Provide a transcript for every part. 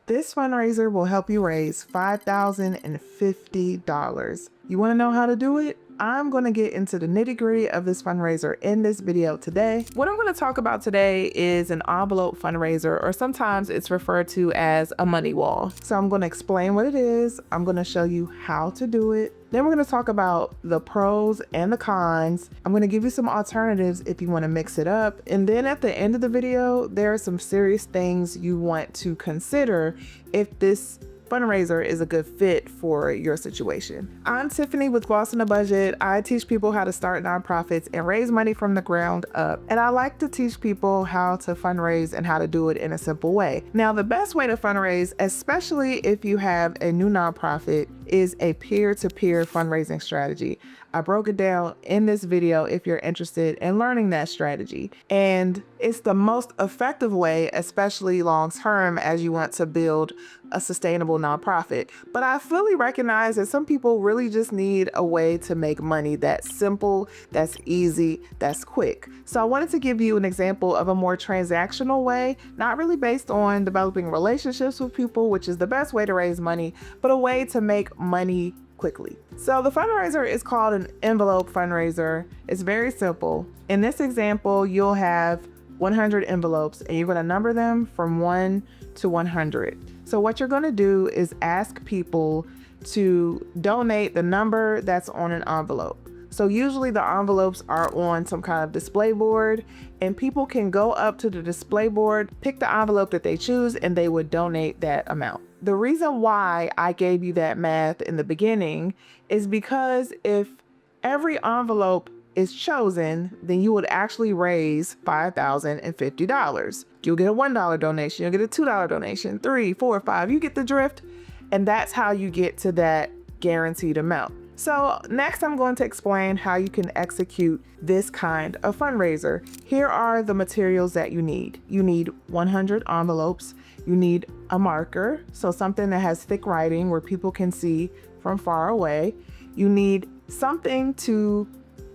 This fundraiser will help you raise $5,050. You want to know how to do it? I'm going to get into the nitty-gritty of this fundraiser in this video today. What I'm going to talk about today is an envelope fundraiser, or sometimes it's referred to as a money wall. So I'm going to explain what it is. I'm going to show you how to do it. Then we're going to talk about the pros and the cons. I'm going to give you some alternatives if you want to mix it up. And then at the end of the video, there are some serious things you want to consider if this fundraiser is a good fit for your situation. I'm Tiffany with Gloss on the Budget. I teach people how to start nonprofits and raise money from the ground up. And I like to teach people how to fundraise and how to do it in a simple way. Now, the best way to fundraise, especially if you have a new nonprofit, is a peer-to-peer fundraising strategy. I broke it down in this video if you're interested in learning that strategy. And it's the most effective way, especially long-term, as you want to build a sustainable nonprofit. But I fully recognize that some people really just need a way to make money that's simple, that's easy, that's quick. So I wanted to give you an example of a more transactional way, not really based on developing relationships with people, which is the best way to raise money, but a way to make money quickly. So the fundraiser is called an envelope fundraiser. It's very simple. In this example, you'll have 100 envelopes and you're going to number them from 1 to 100. So what you're going to do is ask people to donate the number that's on an envelope. So usually the envelopes are on some kind of display board, and people can go up to the display board, pick the envelope that they choose, and they would donate that amount. The reason why I gave you that math in the beginning is because if every envelope is chosen, then you would actually raise $5,050. You'll get a $1 donation, you'll get a $2 donation, 3, 4, 5, you get the drift. And that's how you get to that guaranteed amount. So next I'm going to explain how you can execute this kind of fundraiser. Here are the materials that you need. You need 100 envelopes. You need a marker, so something that has thick writing where people can see from far away. You need something to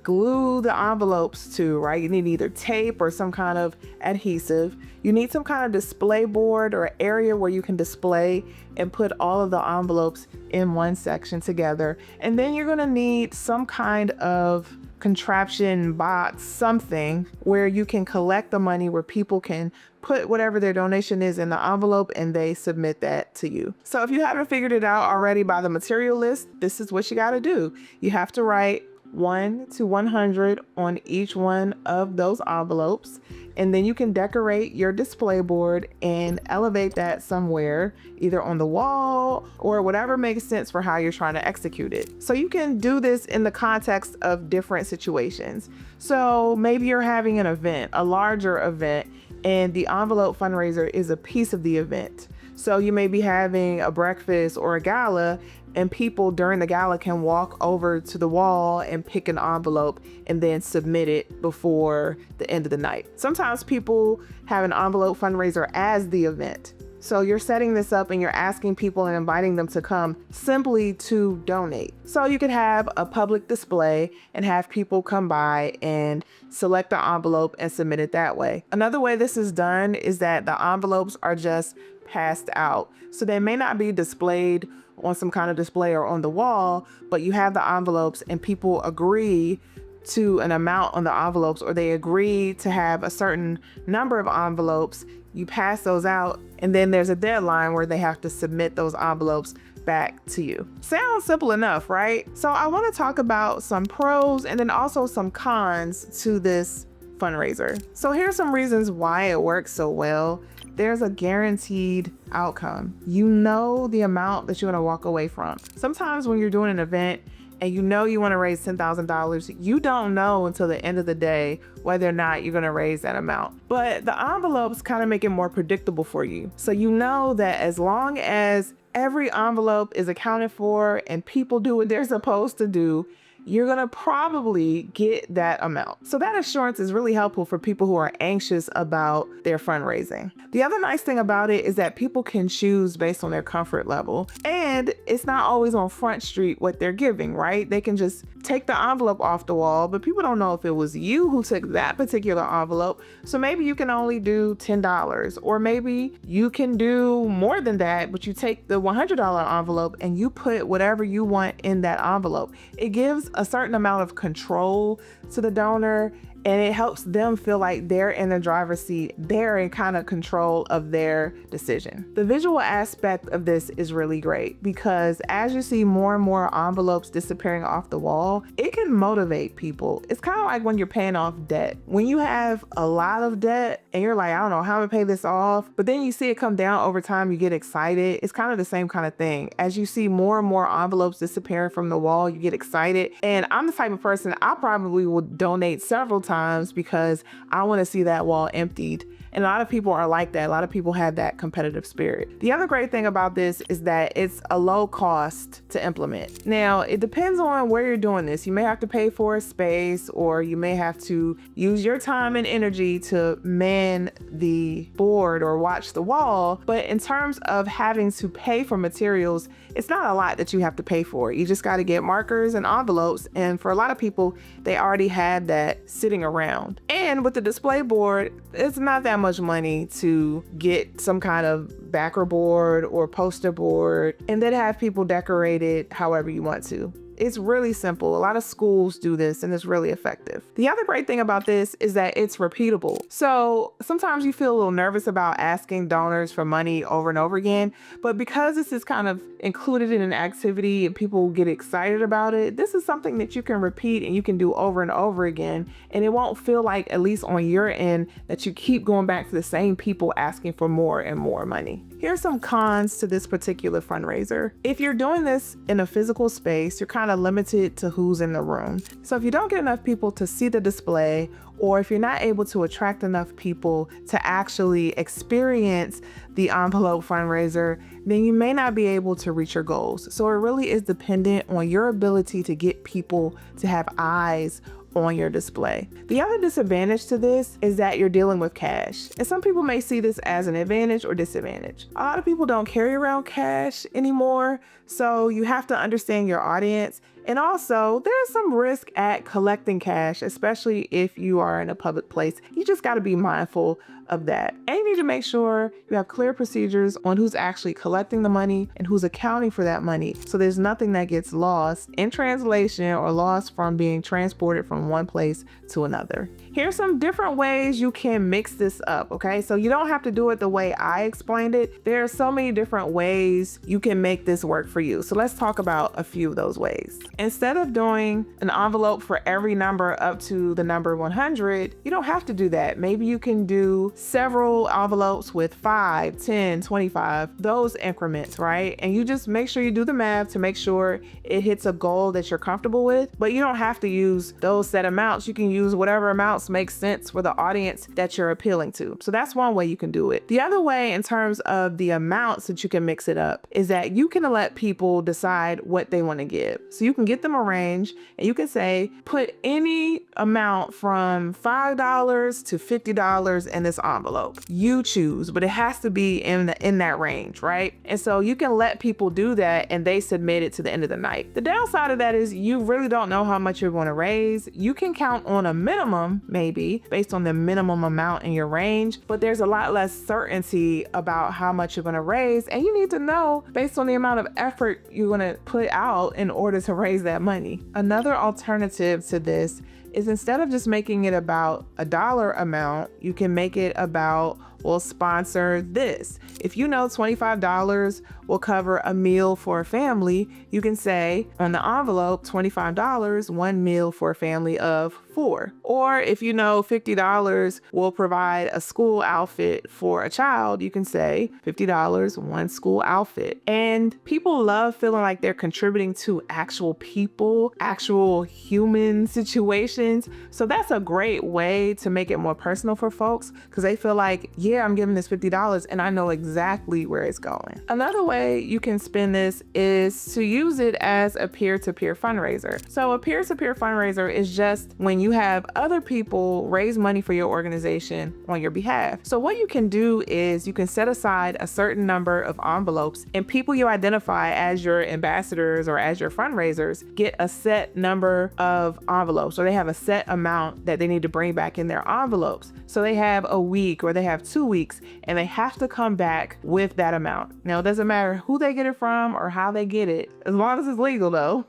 glue the envelopes to, right? You need either tape or some kind of adhesive. You need some kind of display board or area where you can display and put all of the envelopes in one section together. And then you're going to need some kind of contraption, box, something where you can collect the money, where people can put whatever their donation is in the envelope and they submit that to you. So if you haven't figured it out already by the material list, this is what you got to do. You have to write 1 to 100 on each one of those envelopes, and then you can decorate your display board and elevate that somewhere, either on the wall or whatever makes sense for how you're trying to execute it. So you can do this in the context of different situations. So maybe you're having an event, a larger event, and the envelope fundraiser is a piece of the event. So you may be having a breakfast or a gala, and people during the gala can walk over to the wall and pick an envelope and then submit it before the end of the night. Sometimes people have an envelope fundraiser as the event. So you're setting this up and you're asking people and inviting them to come simply to donate. So you could have a public display and have people come by and select the envelope and submit it that way. Another way this is done is that the envelopes are just passed out. So they may not be displayed on some kind of display or on the wall, but you have the envelopes and people agree to an amount on the envelopes, or they agree to have a certain number of envelopes. You pass those out, and then there's a deadline where they have to submit those envelopes back to you. Sounds simple enough, right? So I want to talk about some pros and then also some cons to this fundraiser. So here's some reasons why it works so well. There's a guaranteed outcome. You know the amount that you're going to walk away from. Sometimes when you're doing an event and you know you want to raise $10,000, you don't know until the end of the day whether or not you're going to raise that amount. But the envelopes kind of make it more predictable for you. So you know that as long as every envelope is accounted for and people do what they're supposed to do, you're going to probably get that amount. So that assurance is really helpful for people who are anxious about their fundraising. The other nice thing about it is that people can choose based on their comfort level. And And it's not always on Front Street what they're giving, right? They can just take the envelope off the wall, but people don't know if it was you who took that particular envelope. So maybe you can only do $10, or maybe you can do more than that, but you take the $100 envelope and you put whatever you want in that envelope. It gives a certain amount of control to the donor, and it helps them feel like they're in the driver's seat. They're in kind of control of their decision. The visual aspect of this is really great because as you see more and more envelopes disappearing off the wall, it can motivate people. It's kind of like when you're paying off debt. When you have a lot of debt and you're like, I don't know how to pay this off, but then you see it come down over time, you get excited. It's kind of the same kind of thing. As you see more and more envelopes disappearing from the wall, you get excited. And I'm the type of person, I probably will donate several times because I want to see that wall emptied. And a lot of people are like that. A lot of people have that competitive spirit. The other great thing about this is that it's a low cost to implement. Now, it depends on where you're doing this. You may have to pay for a space, or you may have to use your time and energy to man the board or watch the wall. But in terms of having to pay for materials, it's not a lot that you have to pay for. You just got to get markers and envelopes. And for a lot of people, they already had that sitting around. And with the display board, it's not that much money to get some kind of backer board or poster board and then have people decorate it however you want to. It's really simple. A lot of schools do this and it's really effective. The other great thing about this is that it's repeatable. So sometimes you feel a little nervous about asking donors for money over and over again, but because this is kind of included in an activity and people get excited about it, this is something that you can repeat and you can do over and over again. And it won't feel like, at least on your end, that you keep going back to the same people asking for more and more money. Here's some cons to this particular fundraiser. If you're doing this in a physical space, you're kind of limited to who's in the room. So if you don't get enough people to see the display, or if you're not able to attract enough people to actually experience the envelope fundraiser, then you may not be able to reach your goals. So it really is dependent on your ability to get people to have eyes on your display. The other disadvantage to this is that you're dealing with cash. And some people may see this as an advantage or disadvantage. A lot of people don't carry around cash anymore, so you have to understand your audience. And also, there's some risk at collecting cash, especially if you are in a public place. You just got to be mindful of that. And you need to make sure you have clear procedures on who's actually collecting the money and who's accounting for that money. So there's nothing that gets lost in translation or lost from being transported from one place to another. Here's some different ways you can mix this up, okay? So you don't have to do it the way I explained it. There are so many different ways you can make this work for you. So let's talk about a few of those ways. Instead of doing an envelope for every number up to the number 100, you don't have to do that. Maybe you can do several envelopes with 5, 10, 25, those increments, right? And you just make sure you do the math to make sure it hits a goal that you're comfortable with, but you don't have to use those set amounts. You can use whatever amounts make sense for the audience that you're appealing to. So that's one way you can do it. The other way, in terms of the amounts that you can mix it up, is that you can let people decide what they want to give. So you can get them a range and you can say, put any amount from $5 to $50 in this envelope. You choose, but it has to be in that range, right? And so you can let people do that and they submit it to the end of the night. The downside of that is you really don't know how much you're going to raise. You can count on a minimum, maybe, based on the minimum amount in your range, but there's a lot less certainty about how much you're going to raise. And you need to know based on the amount of effort you're going to put out in order to raise that money. Another alternative to this is, instead of just making it about a dollar amount, you can make it about, we'll sponsor this. If you know $25 will cover a meal for a family, you can say on the envelope, $25, one meal for a family of 4. Or if you know $50 will provide a school outfit for a child, you can say $50, one school outfit. And people love feeling like they're contributing to actual people, actual human situations. So that's a great way to make it more personal for folks, because they feel like, yeah, yeah, I'm giving this $50 and I know exactly where it's going. Another way you can spend this is to use it as a peer-to-peer fundraiser. So a peer-to-peer fundraiser is just when you have other people raise money for your organization on your behalf. So what you can do is you can set aside a certain number of envelopes, and people you identify as your ambassadors or as your fundraisers get a set number of envelopes, or they have a set amount that they need to bring back in their envelopes. So they have a week or they have 2 weeks, and they have to come back with that amount. Now, it doesn't matter who they get it from or how they get it, as long as it's legal though.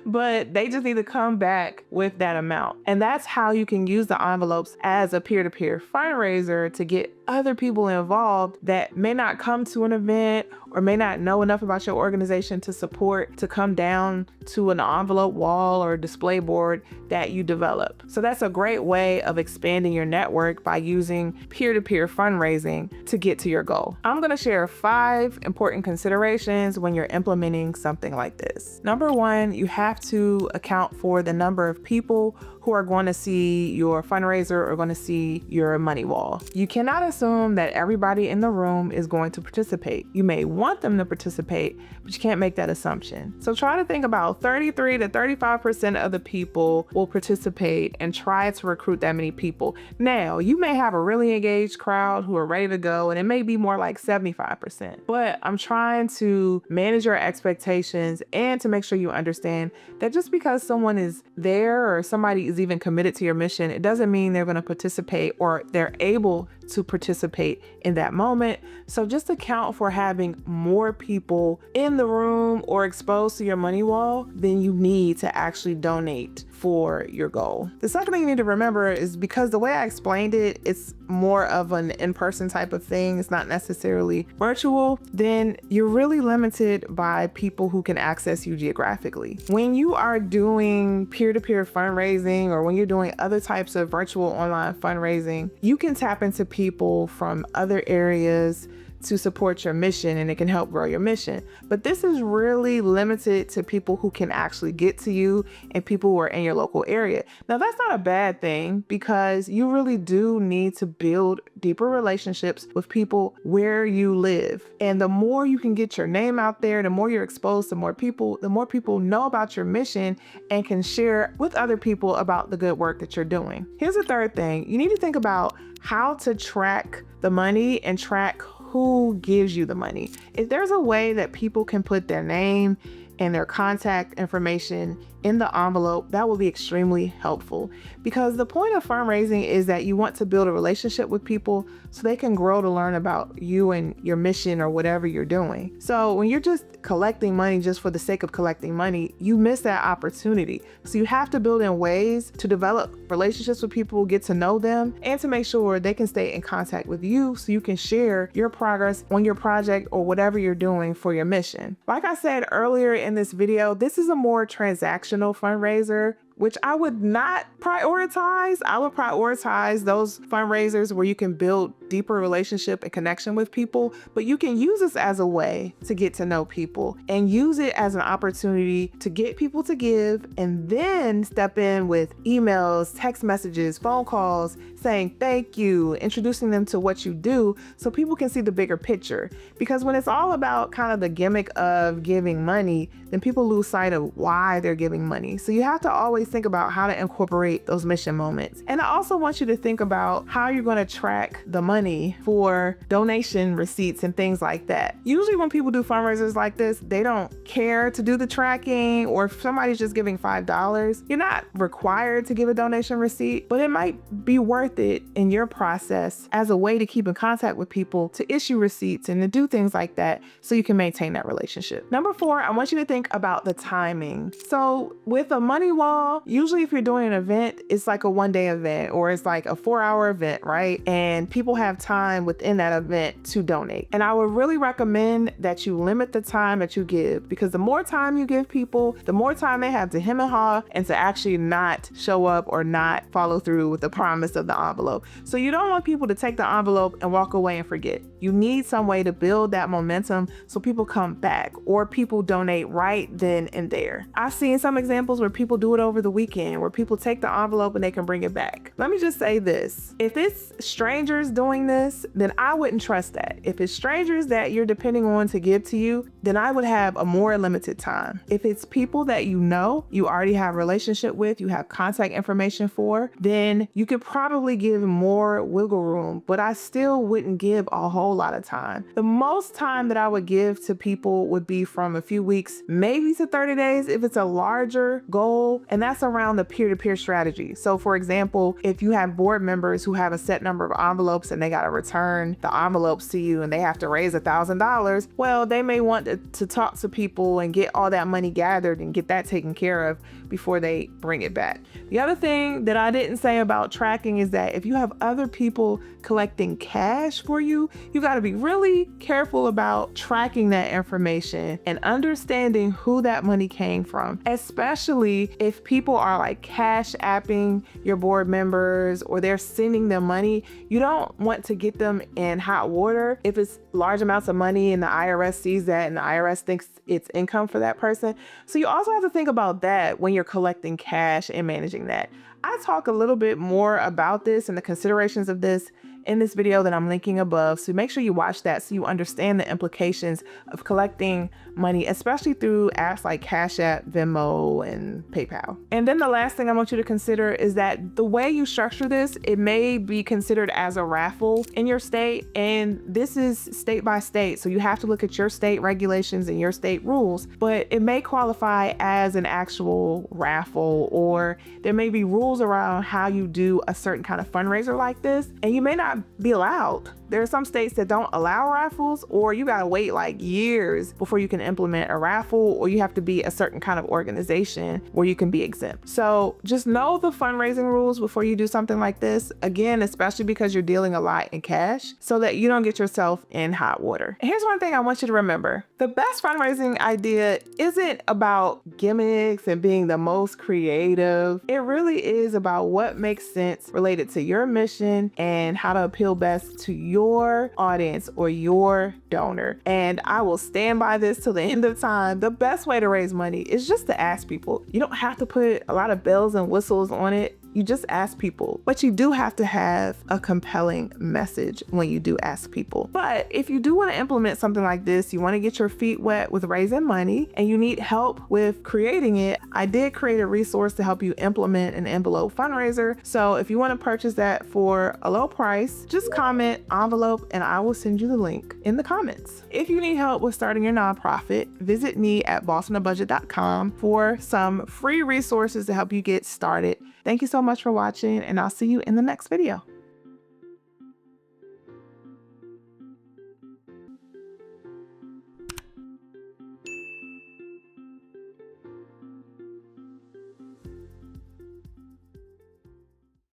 But they just need to come back with that amount. And that's how you can use the envelopes as a peer-to-peer fundraiser to get other people involved that may not come to an event or may not know enough about your organization to support, to come down to an envelope wall or display board that you develop. So that's a great way of expanding your network by using peer-to-peer fundraising to get to your goal. I'm going to share 5 important considerations when you're implementing something like this. Number 1, you have to account for the number of people who are going to see your fundraiser or going to see your money wall. You cannot assume that everybody in the room is going to participate. You may want them to participate, but you can't make that assumption. So try to think about 33 to 35% of the people will participate and try to recruit that many people. Now, you may have a really engaged crowd who are ready to go, and it may be more like 75%. But I'm trying to manage your expectations and to make sure you understand that just because someone is there or somebody is even committed to your mission, it doesn't mean they're going to participate or they're able to participate in that moment. So just account for having more people in the room or exposed to your money wall than you need to actually donate for your goal. The second thing you need to remember is, because the way I explained it, it's more of an in-person type of thing, it's not necessarily virtual, then you're really limited by people who can access you geographically. When you are doing peer-to-peer fundraising or when you're doing other types of virtual online fundraising, you can tap into people from other areas to support your mission, and it can help grow your mission. But this is really limited to people who can actually get to you and people who are in your local area. Now, that's not a bad thing, because you really do need to build deeper relationships with people where you live. And the more you can get your name out there, the more you're exposed to more people, the more people know about your mission and can share with other people about the good work that you're doing. Here's the third thing. You need to think about how to track the money and track who gives you the money. If there's a way that people can put their name and their contact information in the envelope, that will be extremely helpful, because the point of fundraising is that you want to build a relationship with people so they can grow to learn about you and your mission or whatever you're doing. So when you're just collecting money just for the sake of collecting money, you miss that opportunity. So you have to build in ways to develop relationships with people, get to know them, and to make sure they can stay in contact with you so you can share your progress on your project or whatever you're doing for your mission. Like I said earlier in this video, this is a more transactional fundraiser, which I would not prioritize. I would prioritize those fundraisers where you can build deeper relationship and connection with people, but you can use this as a way to get to know people and use it as an opportunity to get people to give, and then step in with emails, text messages, phone calls, saying thank you, introducing them to what you do so people can see the bigger picture. Because when it's all about kind of the gimmick of giving money, then people lose sight of why they're giving money. So you have to always think about how to incorporate those mission moments. And I also want you to think about how you're going to track the money for donation receipts and things like that. Usually when people do fundraisers like this, they don't care to do the tracking, or if somebody's just giving $5, you're not required to give a donation receipt, but it might be worth it in your process as a way to keep in contact with people, to issue receipts and to do things like that so you can maintain that relationship. Number 4, I want you to think about the timing. So with a money wall, usually if you're doing an event, it's like a 1-day event or it's like a 4-hour event, right? And people have time within that event to donate. And I would really recommend that you limit the time that you give, because the more time you give people, the more time they have to hem and haw and to actually not show up or not follow through with the promise of the the envelope. So you don't want people to take the envelope and walk away and forget. You need some way to build that momentum so people come back or people donate right then and there. I've seen some examples where people do it over the weekend, where people take the envelope and they can bring it back. Let me just say this. If it's strangers doing this, then I wouldn't trust that. If it's strangers that you're depending on to give to you, then I would have a more limited time. If it's people that you know, you already have a relationship with, you have contact information for, then you could probably give more wiggle room, but I still wouldn't give a whole lot of time. The most time that I would give to people would be from a few weeks, maybe to 30 days if it's a larger goal, and that's around the peer-to-peer strategy. So for example, if you have board members who have a set number of envelopes and they got to return the envelopes to you and they have to raise $1,000, well, they may want to talk to people and get all that money gathered and get that taken care of before they bring it back. The other thing that I didn't say about tracking is that if you have other people collecting cash for you, you got to be really careful about tracking that information and understanding who that money came from, especially if people are like cash apping your board members or they're sending them money. You don't want to get them in hot water if it's large amounts of money and the IRS sees that and the IRS thinks it's income for that person. So you also have to think about that when you're collecting cash and managing that. I talk a little bit more about this and the considerations of this in this video that I'm linking above. So make sure you watch that so you understand the implications of collecting money, especially through apps like Cash App, Venmo, and PayPal. And then the last thing I want you to consider is that the way you structure this, it may be considered as a raffle in your state. And this is state by state. So you have to look at your state regulations and your state rules, but it may qualify as an actual raffle, or there may be rules around how you do a certain kind of fundraiser like this, and you may not be allowed. There are some states that don't allow raffles, or you gotta wait like years before you can implement a raffle, or you have to be a certain kind of organization where you can be exempt. So just know the fundraising rules before you do something like this. Again, especially because you're dealing a lot in cash, so that you don't get yourself in hot water. And here's one thing I want you to remember. The best fundraising idea isn't about gimmicks and being the most creative. It really is about what makes sense related to your mission and how to appeal best to your audience or your donor. And I will stand by this till the end of time. The best way to raise money is just to ask people. You don't have to put a lot of bells and whistles on it. You just ask people, but you do have to have a compelling message when you do ask people. But if you do want to implement something like this, you want to get your feet wet with raising money and you need help with creating it, I did create a resource to help you implement an envelope fundraiser. So if you want to purchase that for a low price, just comment envelope and I will send you the link in the comments. If you need help with starting your nonprofit, visit me at bossonabudget.com for some free resources to help you get started. Thank you so much for watching, and I'll see you in the next video.